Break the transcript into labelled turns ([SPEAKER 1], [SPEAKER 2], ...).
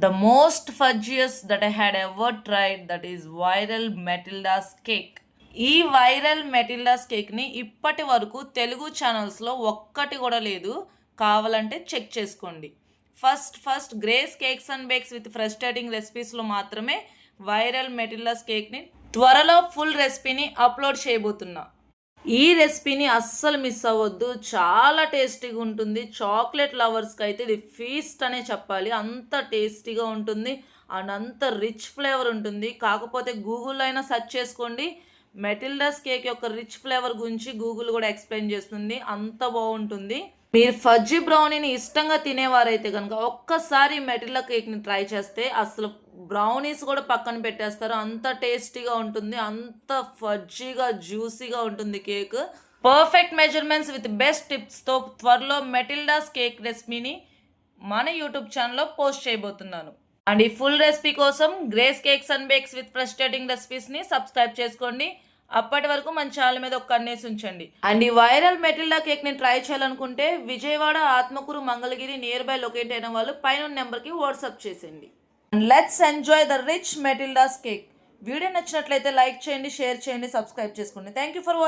[SPEAKER 1] The most fudgiest that I had ever tried, that is viral Matilda's cake. ఈ viral మెటిల్డాస్ కేక్ని ఇప్పటి వరకు తెలుగు ఛానల్స్లో ఒక్కటి కూడా లేదు. కావాలంటే చెక్ చేసుకోండి. First Grace cakes and bakes with frustrating రెసిపీస్లో మాత్రమే వైరల్ మెటిల్డాస్ కేక్ని త్వరలో ఫుల్ రెసిపీని అప్లోడ్ చేయబోతున్నా. ఈ రెసిపీని అస్సలు మిస్ అవ్వద్దు. చాలా టేస్టీగా ఉంటుంది. చాక్లెట్ లవర్స్కి అయితే ఇది ఫీస్ట్ అనే చెప్పాలి. అంత టేస్టీగా ఉంటుంది అండ్ అంత రిచ్ ఫ్లేవర్ ఉంటుంది. కాకపోతే గూగుల్లో అయినా సెర్చ్ చేసుకోండి. మెటిల్డాస్ కేక్ యొక్క రిచ్ ఫ్లేవర్ గురించి గూగుల్ కూడా ఎక్స్ప్లెయిన్ చేస్తుంది. అంత బాగుంటుంది. మీరు ఫజ్జీ బ్రౌనీని ఇష్టంగా తినేవారైతే కనుక ఒక్కసారి మెటిల్డా కేక్ని ట్రై చేస్తే అసలు బ్రౌనీస్ కూడా పక్కన పెట్టేస్తారు. అంత టేస్టీగా ఉంటుంది. అంత ఫజ్జీగా జ్యూసీగా ఉంటుంది cake. Perfect measurements with best టిప్స్తో త్వరలో మెటిల్డాస్ కేక్ రెసిపీని మన యూట్యూబ్ ఛానల్లో పోస్ట్ చేయబోతున్నాను. అండ్ ఈ ఫుల్ రెసిపీ కోసం Grace cakes and bakes with frustrating రెసిపీస్ని సబ్స్క్రైబ్ చేసుకోండి. అప్పటి వరకు మన ఛానల్ మీద ఒక కన్నేసి ఉంచండి. అండ్ ఈ వైరల్ మెటిల్డా కేక్ని ట్రై చేయాలనుకుంటే Vijayawada, Atmakur, Mangalagiri near by locate అయిన వాళ్ళు పైన నెంబర్కి వాట్సాప్ చేసేయండి. And let's enjoy the rich Matildas cake. Video నచ్చినట్లయితే లైక్ చేయండి, షేర్ చేయండి, సబ్స్క్రైబ్ చేసుకోండి. Thank you for watching.